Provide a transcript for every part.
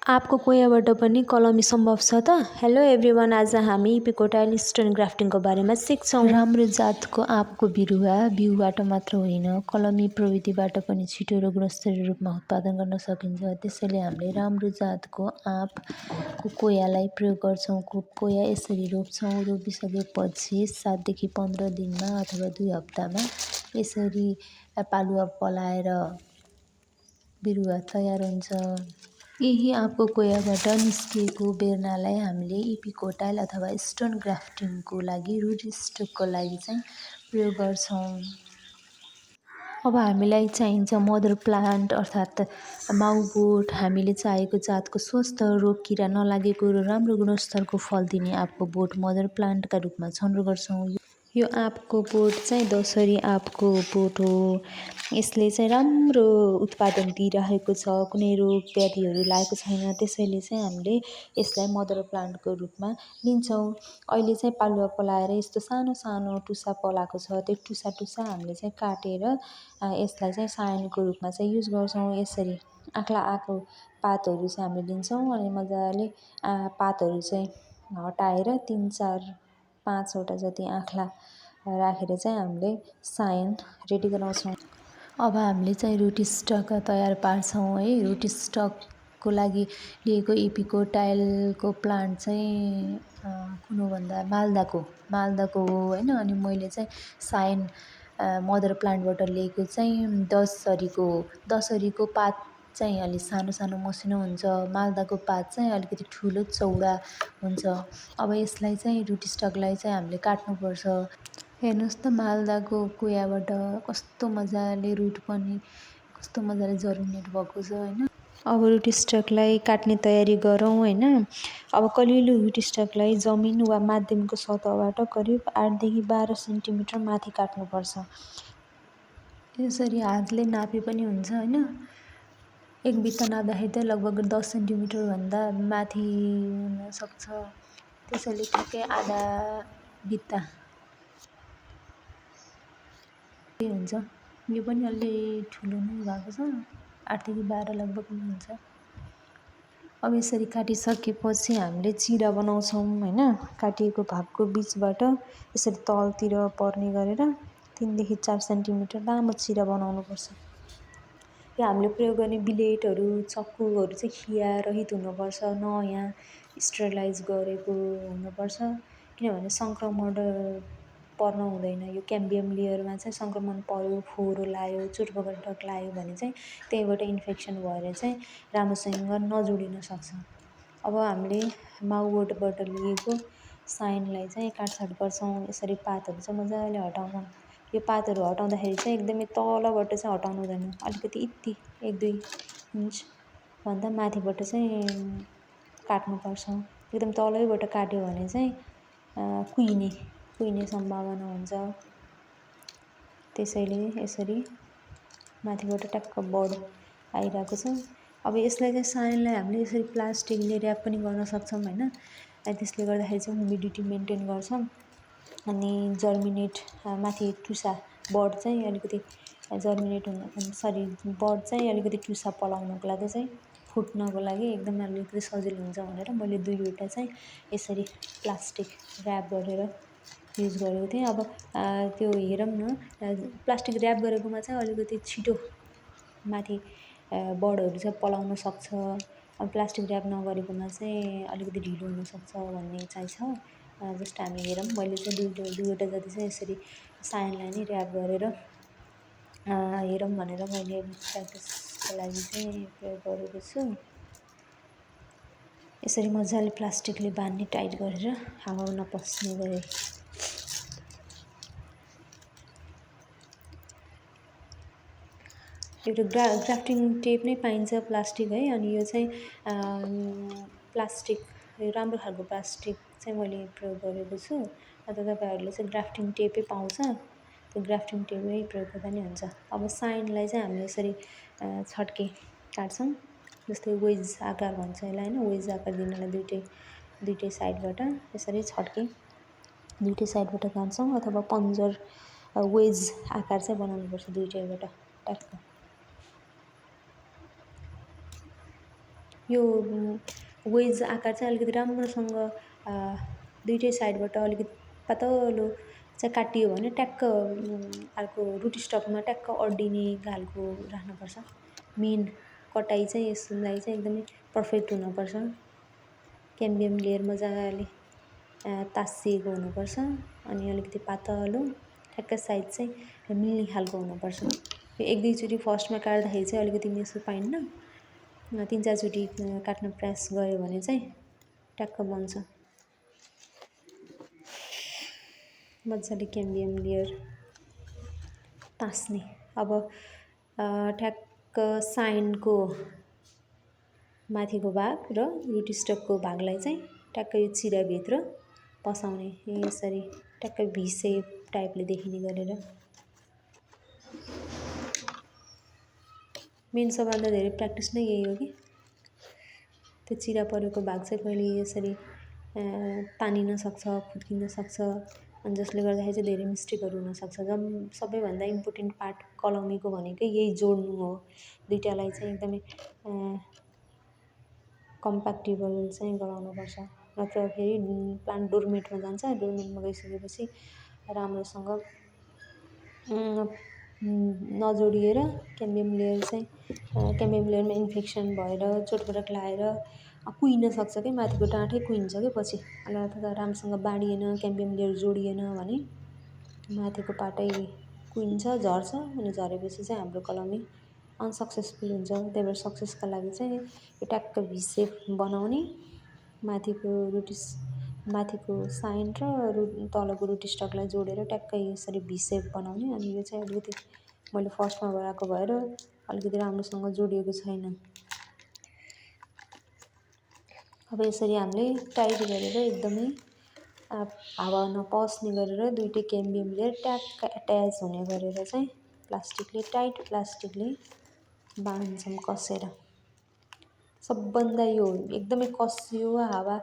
आपको कोहीबाट पनि कलमी सम्भव छ त? हेलो एभ्रिवान, आज हामी इपिकोटाइल स्टोन ग्राफ्टिङको बारेमा सिक्छौँ। राम्रो जातको आँपको बिउबाट मात्र होइन, कलमी प्रविधिबाट पनि छिटो र गुणस्तरीय रूपमा उत्पादन गर्न सकिन्छ। त्यसैले हामीले राम्रो जातको आँपको कोयालाई प्रयोग गर्छौँ। कोया यसरी रोप्छौँ। रोपिसकेपछि 7 देखि 15 दिनमा अथवा 2 हप्तामा यसरी पालुवा पलाएर बिरुवा तयार हुन्छ। यही आँपको कोयाबाट निस्किएको बेर्नालाई हामीले इपिकोटाइल अथवा स्टोन ग्राफ्टिङको लागि रुट स्टकको लागि चाहिँ प्रयोग गर्छौँ। अब हामीलाई चाहिन्छ मदर प्लान्ट अर्थात् माउबोट। हामीले चाहेको जातको स्वस्थ, रोग किरा नलागेको र राम्रो गुणस्तरको फल दिने आँपको बोट मदर प्लान्टका रूपमा छनौट गर्छौँ। यो आँपको बोट चाहिँ दशहरी आँपको बोट हो। यसले चाहिँ राम्रो उत्पादन दिइरहेको छ, कुनै रोग व्याधिहरू लागेको छैन। त्यसैले चाहिँ हामीले यसलाई मदर प्लान्टको रूपमा लिन्छौँ। अहिले चाहिँ पालुवा पलाएर यस्तो सानो सानो टुसा पलाएको छ। त्यो टुसा हामीले चाहिँ काटेर यसलाई चाहिँ सायनको रूपमा चाहिँ युज गर्छौँ। यसरी आँख्ला आएको पातहरू चाहिँ हामीले लिन्छौँ अनि मजाले पातहरू चाहिँ हटाएर 3, 4, 5वटा जति आँख्ला राखेर चाहिँ हामीले सायन रेडी गराउँछौँ। अब हामीले चाहिँ रुट स्टक तयार पार्छौँ है। रुट स्टकको लागि लिएको इपिकोटाइलको प्लान्ट चाहिँ कुन हो भन्दा मालदाको हो होइन। अनि मैले चाहिँ सायन मदर प्लान्टबाट लिएको चाहिँ दशहरीको पात चाहिँ अलि सानो सानो मसिनो हुन्छ। मालदाको पात चाहिँ अलिकति ठुलो चौडा हुन्छ। अब यसलाई चाहिँ रुट स्टकलाई चाहिँ हामीले काट्नुपर्छ। हेर्नुहोस् त मालदाको कोयाबाट कस्तो मजाले रुट पनि कस्तो मजाले जर्मिनेट भएको छ होइन। अब रुट स्टकलाई काट्ने तयारी गरौँ होइन। अब कलिलो रुट स्टकलाई जमिन वा माध्यमको सतहबाट करिब 8 देखि 12 सेन्टिमिटर माथि काट्नुपर्छ। यसरी हातले नापे पनि हुन्छ होइन। एक बित्ता नाप्दाखेरि त लगभग 10 सेन्टिमिटर भन्दा माथि हुन सक्छ। त्यसैले ठिकै आधा बित्ता हुन्छ। यो पनि अलि ठुलो नै भएको छ, 8 देखि 12 लगभग हुन्छ। अब यसरी काटिसकेपछि हामीले चिरा बनाउँछौँ होइन। काटिएको भागको बिचबाट यसरी तलतिर पर्ने गरेर 3 देखि 4 सेन्टिमिटर लामो चिरा बनाउनुपर्छ। यो हामीले प्रयोग गर्ने बिलेटहरू, चक्कुहरू चाहिँ खिया रहित हुनुपर्छ, नयाँ स्टरलाइज गरेको हुनुपर्छ। किनभने सङ्क्रमण पर्न हुँदैन। यो क्याम्बियम लेयरमा चाहिँ सङ्क्रमण पर्यो, फोहोरो लाग्यो, चोटपटक लाग्यो भने चाहिँ त्यहीँबाट इन्फेक्सन भएर चाहिँ राम्रोसँग नजोडिन सक्छ। अब हामीले माउबोटबाट लिएको साइनलाई चाहिँ काटछाट गर्छौँ। यसरी पातहरू चाहिँ मजाले हटाउँछौँ। यो पातहरू हटाउँदाखेरि चाहिँ एकदमै तलबाट चाहिँ हटाउनु हुँदैन। अलिकति यति 1-2 इन्च भन्दा माथिबाट चाहिँ काट्नुपर्छ। एकदम तलैबाट काट्यो भने चाहिँ कुहिने सम्भावना हुन्छ। त्यसैले यसरी माथिबाट ट्याक्क बड आइरहेको छ। अब यसलाई चाहिँ सायनलाई हामीले यसरी प्लास्टिकले ऱ्याप पनि गर्न सक्छौँ होइन। त्यसले गर्दाखेरि चाहिँ ह्युमिडिटी मेन्टेन गर्छौँ। अनि जर्मिनेट माथि टुसा बड चाहिँ अलिकति जर्मिनेट बड चाहिँ अलिकति टुसा पलाउनको लागि चाहिँ फुट्नको लागि एकदम अलिकति सजिलो हुन्छ भनेर मैले 2वटा चाहिँ यसरी प्लास्टिक ऱ्याप गरेर युज गरेको थिएँ। अब त्यो हेरौँ न, प्लास्टिक ऱ्याप गरेकोमा चाहिँ अलिकति छिटो माथि बडहरू चाहिँ पलाउन सक्छ। अब प्लास्टिक ऱ्याप नगरेकोमा चाहिँ अलिकति ढिलो हुनसक्छ भन्ने चाहिँ छ। जस्ट हामी हेरौँ। मैले चाहिँ 2वटा जति चाहिँ यसरी सायनलाई नै ऱ्याप गरेर हेरौँ भनेर मैले प्र्याक्टिसको लागि चाहिँ प्रयोग गरेको छु। यसरी मजाले प्लास्टिकले बाँध्ने टाइट गरेर हावा नपस्ने गरी। एउटा ग्राफ्टिङ टेप नै पाइन्छ प्लास्टिक है। अनि यो चाहिँ प्लास्टिक राम्रो खालको प्लास्टिक चाहिँ मैले प्रयोग गरेको छु। तपाईँहरूले चाहिँ ग्राफ्टिङ टेपै पाउँछ, त्यो ग्राफ्टिङ टेपै प्रयोग गर्दा नि हुन्छ। अब साइनलाई चाहिँ हामीले यसरी छड्के काट्छौँ। जस्तै वेज आकार भन्छ यसलाई होइन। वेज आकार दिनलाई दुइटै साइडबाट यसरी छड्के दुइटै साइडबाट काट्छौँ अथवा पन्जर वेज आकार चाहिँ बनाउनुपर्छ दुइटैबाट ट्याक्क। यो वेज आकार चाहिँ अलिकति राम्रोसँग दुइटै साइडबाट अलिकति पातलो चाहिँ काटियो भने ट्याक्क अर्को रुटी स्टकमा ट्याक्क अड्डिने खालको राख्नुपर्छ। मेन कटाइ चाहिँ यसलाई चाहिँ एकदमै पर्फेक्ट हुनुपर्छ। क्याम्बियम लेयर मजाले तासिएको हुनुपर्छ अनि अलिकति पातलो ठ्याक्क साइज चाहिँ मिल्ने खालको हुनुपर्छ। यो एक दुईचोटि फर्स्टमा काट्दाखेरि चाहिँ अलिकति मिसो पाइन्न, 3-4 चोटि काट्न प्रयास गऱ्यो भने चाहिँ ट्याक्क बन्छ। मजाले क्याम्बियम लेयर तास्ने। अब ठ्याक्क साइनको माथिको भाग र रुटी स्टकको भागलाई चाहिँ ट्याक्क यो चिराभित्र पसाउने, यसरी ट्याक्क भी सेप टाइपले देखिने गरेर। मेन सबभन्दा धेरै प्र्याक्टिस नै यही हो कि त्यो चिरा परेको भाग चाहिँ कहिले यसरी तानिन सक्छ, फुत्किन सक्छ, अनि जसले गर्दाखेरि चाहिँ धेरै मिस्टेकहरू हुनसक्छ। सबैभन्दा इम्पोर्टेन्ट पार्ट कलमीको भनेकै यही जोड्नु हो। दुइटालाई चाहिँ एकदमै कम्प्याक्टेबल चाहिँ गराउनुपर्छ, नत्र फेरि प्लान्ट डोरमेटमा जान्छ। डोरमेटमा गइसकेपछि राम्रोसँग नजोडिएर क्याम्बियम लेयर चाहिँ क्याम्बियम लेयरमा इन्फेक्सन भएर चोटपटक लाएर कुहिन सक्छ कि माथिको डाँठै कुहिन्छ कि पछि। अथवा राम्रोसँग बाँडिएन, क्याम्बियम लेयर जोडिएन भने माथिको पाटै कुहिन्छ, झर्छ, अनि झरेपछि चाहिँ हाम्रो कलमी अनसक्सेसफुल हुन्छ। त्यही भएर सक्सेसका लागि चाहिँ यो ट्याक्क भी सेप बनाउने, माथिको साइन र तलको रुटी स्टकलाई जोडेर ट्याक्कै यसरी भी सेप बनाउने। अनि यो चाहिँ अलिकति मैले फर्स्टमा बनाएको भएर अलिकति राम्रोसँग जोडिएको छैन। अब यसरी हामीले टाइट गरेर एकदमै हावा नपस्ने गरेर दुइटै क्याम्बियम लेयर ट्याक्क एट्याच हुने गरेर चाहिँ टाइट प्लास्टिकले बाँध्छौँ कसेर। सबभन्दा यो एकदमै कसियो, हावा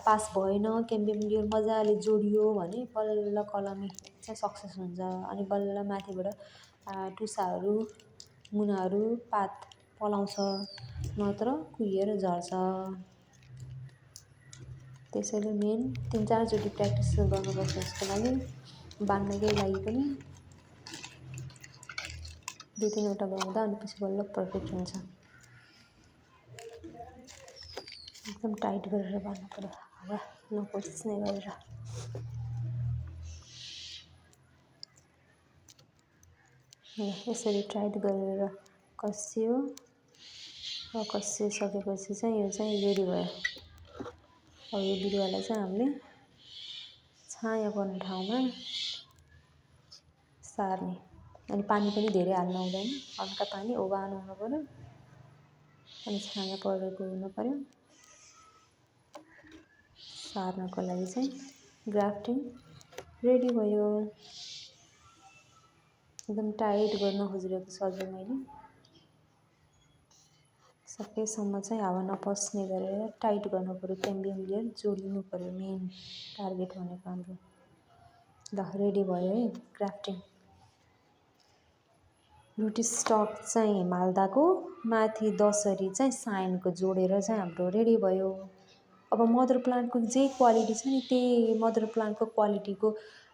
पास भएन, क्याम्बियम लेयर मजाले जोडियो भने बल्ल कलमी चाहिँ सक्सेस हुन्छ। अनि बल्ल माथिबाट टुसाहरू, मुनाहरू, पात पलाउँछ, नत्र कुहिएर झर्छ। त्यसैले मेन 3-4 चोटि प्र्याक्टिस गर्नुपर्छ यसको लागि। बाँध्नकै लागि पनि 2-3 वटा बनाउँदा अनि पछि बल्ल पर्फेक्ट हुन्छ। एकदम टाइट गरेर बाँध्नु पर्यो, हावा नपस्ने गरेर। यसरी टाइट गरेर कसियो र कसिसकेपछि चाहिँ यो चाहिँ रेडी भयो। अब यो बिरुवालाई चाहिँ हामीले छाया पर्ने ठाउँमा सार्ने। अनि पानी पनि धेरै हाल्नु हुँदैन, हल्का पानी ओभानो हुनु पर्यो अनि छाया परेको हुनु पर्यो। सार्नको लागि चाहिँ ग्राफ्टिङ रेडी भयो। एकदम टाइट गर्न खोजिरहेको छु अझै मैले। सकेसम्म चाहिँ हावा नपस्ने गरेर टाइट गर्नु पर्यो, क्याम्बियम लेयर जोडिनु पर्यो, मेन टार्गेट भनेको हाम्रो। ल रेडी भयो है ग्राफ्टिङ। रुटी स्टक चाहिँ हिमालदाको माथि दसरी चाहिँ साइनको जोडेर चाहिँ हाम्रो रेडी भयो। अब मदर प्लान्टको जे क्वालिटी छ नि त्यही मदर प्लान्टको क्वालिटीको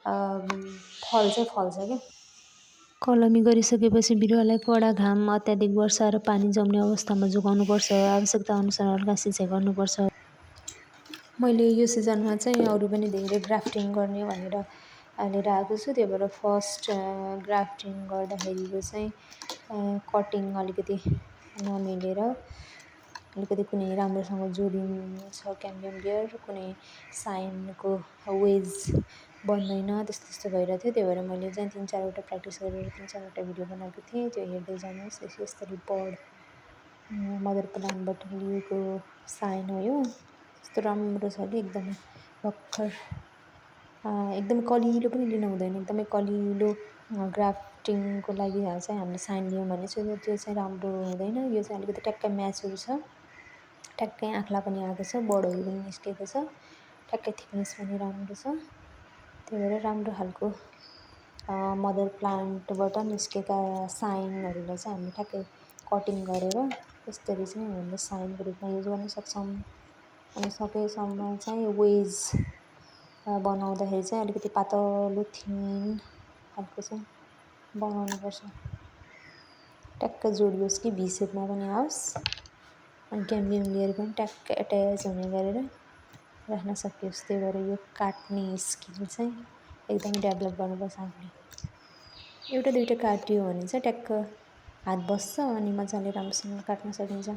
फल चाहिँ फल्छ क्या। कलमी गरिसकेपछि बिरुवालाई कडा घाम, अत्याधिक वर्षा र पानी जम्ने अवस्थामा जोगाउनुपर्छ। आवश्यकता अनुसार हल्का सिँचाइ गर्नुपर्छ। मैले यो सिजनमा चाहिँ अरू पनि धेरै ग्राफ्टिङ गर्ने भनेर लिएर आएको छु। त्यही भएर फर्स्ट ग्राफ्टिङ गर्दाखेरिको चाहिँ कटिङ अलिकति नमिलेर अलिकति कुनै राम्रोसँग जोडिन्छ क्याम्बियम लेयर, कुनै साइनको वेज बन्दैन, त्यस्तो भइरहेको थियो। त्यही भएर मैले चाहिँ 3-4 वटा प्र्याक्टिस गरेर 3-4 वटा भिडियो बनाएको थिएँ। त्यो हेर्दै जानुहोस्। यसरी बर्ड मदर प्लान्टबाट लिएको साइन हो यो। यस्तो राम्रो छ कि एकदमै भर्खर एकदमै कलिलो पनि लिनु हुँदैन। एकदमै कलिलो ग्राफ्टिङको लागि चाहिँ हामीले साइन लियौँ भने चाहिँ त्यो चाहिँ राम्रो हुँदैन। यो चाहिँ अलिकति ट्याक्कै म्याचहरू छ, ट्याक्कै आँख्ला पनि आएको छ, बर्डहरू पनि निस्केको छ, ट्याक्कै थिकनेस पनि राम्रो छ। त्यही भएर राम्रो खालको मदर प्लान्टबाट निस्केका साइनहरूलाई चाहिँ हामीले ठ्याक्कै कटिङ गरेर यसरी चाहिँ हामीले साइनको रूपमा युज गर्न सक्छौँ। अनि सकेसम्म चाहिँ वेज बनाउँदाखेरि चाहिँ अलिकति पातलो थिन खालको चाहिँ बनाउनुपर्छ, ट्याक्क जोडियोस् कि भी सेपमा पनि आओस्। अनि क्याम्बियम लेयर पनि ट्याक्क एट्याच हुने गरेर राख्न सकियोस्। त्यही भएर यो काट्ने स्किल चाहिँ एकदमै डेभलप गर्नुपर्छ हामीले। एउटा दुइटा काटियो भने चाहिँ ट्याक्क हात बस्छ अनि मजाले राम्रोसँग काट्न सकिन्छ।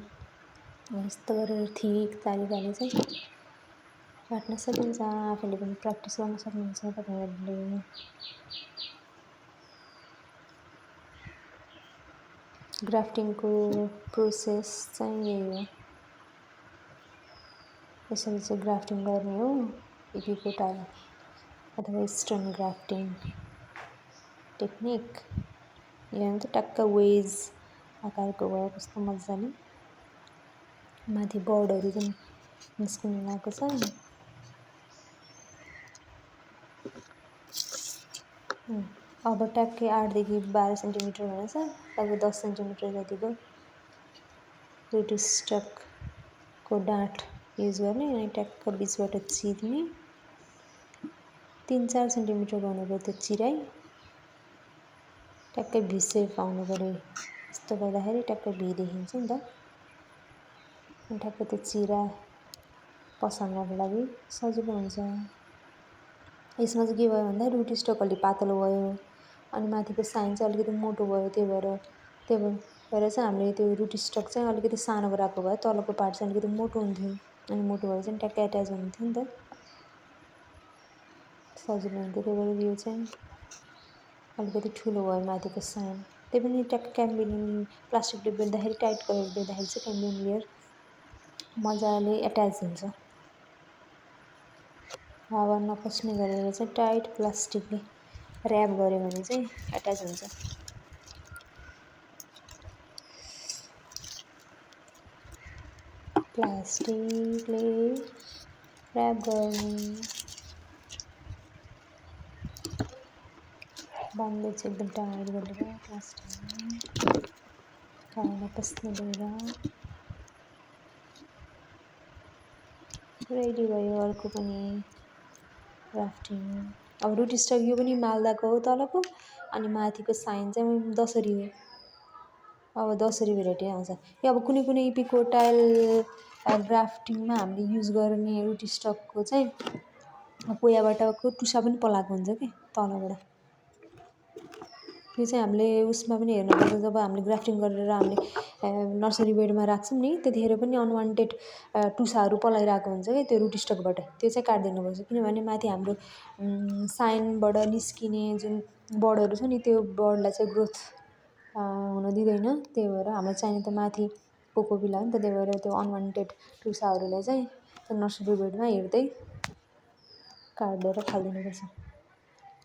यस्तो गरेर ठिक तरिकाले चाहिँ काट्न सकिन्छ। आफूले पनि प्र्याक्टिस गर्न सक्नुहुन्छ तपाईँहरूले। ग्राफ्टिङको प्रोसेस चाहिँ यही हो। यसरी चाहिँ ग्राफ्टिङ गर्ने हो इपिकोटाल अथवा स्टोन ग्राफ्टिङ टेक्निक। यहाँ त ट्याक्क वेज आकारको भयो, कस्तो मजाले माथि बर्डहरू पनि निस्किन लागेको छ। अब ट्याक्कै 8 देखि 12 सेन्टिमिटर भनेछ, लगभग 10 सेन्टिमिटर जतिको रुट स्टकको डाँठ युज गर्ने अनि ट्याक्क बिचबाट चिर्ने। 3-4 सेन्टिमिटरको हुनुपऱ्यो त्यो चिराइ, ट्याक्कै भी सेप आउनु पऱ्यो। यस्तो गर्दाखेरि ट्याक्कै भी देखिन्छ नि त। अनि ट्याक्कै त्यो चिरा पसाल्नको लागि सजिलो हुन्छ। यसमा चाहिँ के भयो भन्दा रुट स्टक अलि पातलो भयो अनि माथिको साइन चाहिँ अलिकति मोटो भयो। त्यही भएर चाहिँ हामीले त्यो रुट स्टक चाहिँ अलिकति सानो गराएको भए तलको पार्ट चाहिँ अलिकति मोटो हुन्थ्यो। अनि मोटो भए चाहिँ ट्याक्कै एट्याच हुन्थ्यो नि त, सजिलो हुन्थ्यो। त्यही भएर यो चाहिँ अलिकति ठुलो भयो माथिको साइन। त्यही पनि ट्याक्क क्याम्बियम प्लास्टिकले बेल्दाखेरि टाइट गरेर बेल्दाखेरि चाहिँ क्याम्बियम लेयर मजाले एट्याच हुन्छ। हावा नपस्ने गरेर चाहिँ टाइट प्लास्टिकले ऱ्याप गऱ्यो भने चाहिँ एट्याच हुन्छ। प्लास्टिकले ऱ्याप गर्ने बान्डेज एकदम टाइट गरेर प्लास्टिकले हावा नपस्ने गरेर रेडी भयो अर्को पनि ग्राफ्टिङ। अब रुट स्टक यो पनि मालदाको हो तलको, अनि माथिको साइन चाहिँ दसरी हो। अब दसरी भेराइटी आउँछ यो। अब कुनै कुनै इपिकोटाइल ग्राफ्टिङमा हामीले युज गर्ने रुट स्टकको चाहिँ पोयाबाटको टुसा पनि पलाएको हुन्छ कि तलबाट। यो चाहिँ हामीले उसमा पनि हेर्नुपर्छ, जब हामीले ग्राफ्टिङ गरेर हामीले नर्सरी बेडमा राख्छौँ नि त्यतिखेर पनि अनवान्टेड टुसाहरू पलाइरहेको हुन्छ कि त्यो रुट स्टकबाट। त्यो चाहिँ काटिदिनुपर्छ, किनभने माथि हाम्रो साइनबाट निस्किने जुन बर्डहरू छ नि त्यो बर्डलाई चाहिँ ग्रोथ हुन दिँदैन। त्यही भएर हामीलाई चाहिने त माथि कोकोपिला हो नि त। त्यही भएर त्यो अनवान्टेड टुसाहरूलाई चाहिँ त्यो नर्सरी बेडमा हेर्दै काटेर फालिदिनुपर्छ।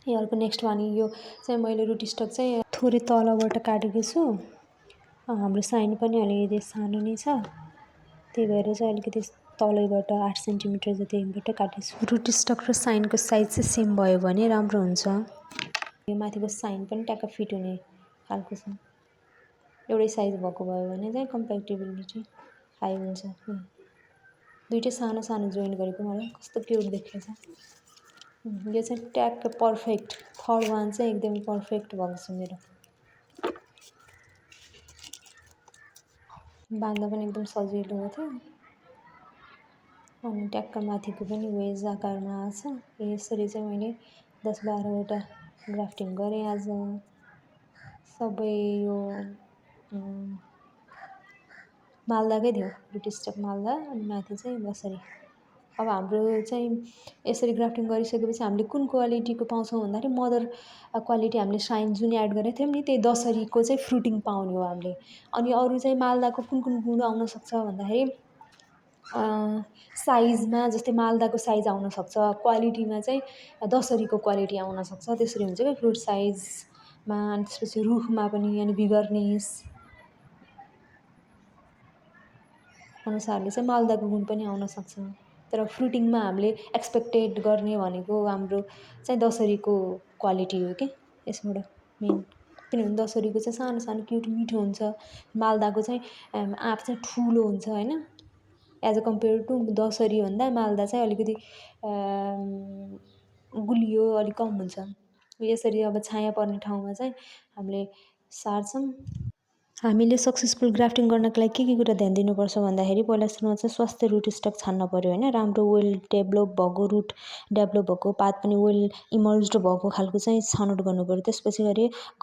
यो अर्को नेक्स्ट वान यो चाहिँ मैले रुट स्टक चाहिँ थोरै तलबाट काटेको छु। हाम्रो साइन पनि अलिकति सानो नै छ, त्यही भएर चाहिँ अलिकति तलैबाट 8 सेन्टिमिटर जतिबाट काटेको छु। रुट स्टक र साइनको साइज चाहिँ सेम भयो भने राम्रो हुन्छ। यो माथिको साइन पनि ट्याक्क फिट हुने खालको छ। एउटै साइज भएको भयो भने चाहिँ कम्प्याटिबिलिटी हाई हुन्छ। दुइटै सानो सानो जोइन गरेको मलाई कस्तो क्युट देखिएछ। यो चाहिँ ट्याक्क पर्फेक्ट। थर्ड वान चाहिँ एकदमै पर्फेक्ट भएको छ मेरो। बाँध्दा पनि एकदम सजिलो हो थियो। अनि ट्याक्क माथिको पनि वेज आकारमा आछ। यसरी चाहिँ मैले 10-12वटा ग्राफ्टिङ गरेँ आज। सबै यो मालदाकै थियो, रुट स्टक मालदा अनि माथि चाहिँ दसरी। अब हाम्रो चाहिँ यसरी ग्राफ्टिङ गरिसकेपछि हामीले कुन क्वालिटीको पाउँछौँ भन्दाखेरि मदर क्वालिटी हामीले साइन जुन एड गरेको थियौँ नि त्यही दसरीको चाहिँ फ्रुटिङ पाउने हो हामीले। अनि अरू चाहिँ मालदाको कुन कुन गुण आउनसक्छ भन्दाखेरि साइजमा जस्तै मालदाको साइज आउनसक्छ, क्वालिटीमा चाहिँ दसरीको क्वालिटी आउनसक्छ। त्यसरी हुन्छ क्या फ्रुट साइजमा, अनि त्यसपछि रुखमा पनि अनि बिगर्नेस अनुसारले चाहिँ मालदाको गुण पनि आउनसक्छ। तर फ्रुटिङमा हामीले एक्सपेक्टेड गर्ने भनेको हाम्रो चाहिँ दसरीको क्वालिटी हो कि यसबाट मेन। किनभने दशहरीको चाहिँ सानो सानो क्युट मिठो हुन्छ, मालदाको चाहिँ आँप चाहिँ ठुलो हुन्छ होइन, एज अ कम्पेयर टु दशहरीभन्दा मालदा चाहिँ अलिकति गुलियो अलिक कम हुन्छ। यसरी अब छाया पर्ने ठाउँमा चाहिँ हामीले सार्छौँ। हामीले सक्सेसफुल ग्राफ्टिङ गर्नको लागि के कुरा ध्यान दिनुपर्छ भन्दाखेरि पहिला सुरुमा चाहिँ स्वास्थ्य रुट स्टक छान्न पऱ्यो होइन, राम्रो वेल डेभलप भएको रुट डेभलप भएको पात पनि वेल इमर्ज्ड भएको खालको चाहिँ छनौट गर्नु पऱ्यो। त्यसपछि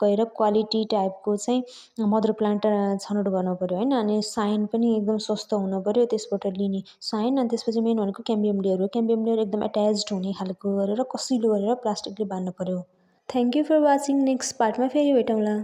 गएर क्वालिटी टाइपको चाहिँ मदर प्लान्ट छनौट गर्नु पऱ्यो होइन। अनि साइन पनि एकदम स्वस्थ हुनु पऱ्यो त्यसबाट लिने साइन। अनि त्यसपछि मेन भनेको क्याम्बियम लेयर हो, क्याम्बियम लेयर एकदम एट्याच्ड हुने खालको गरेर कसिलो गरेर प्लास्टिकले बाँध्नु पऱ्यो। Thank you for watching. Next पार्टमा फेरि भेटौँला।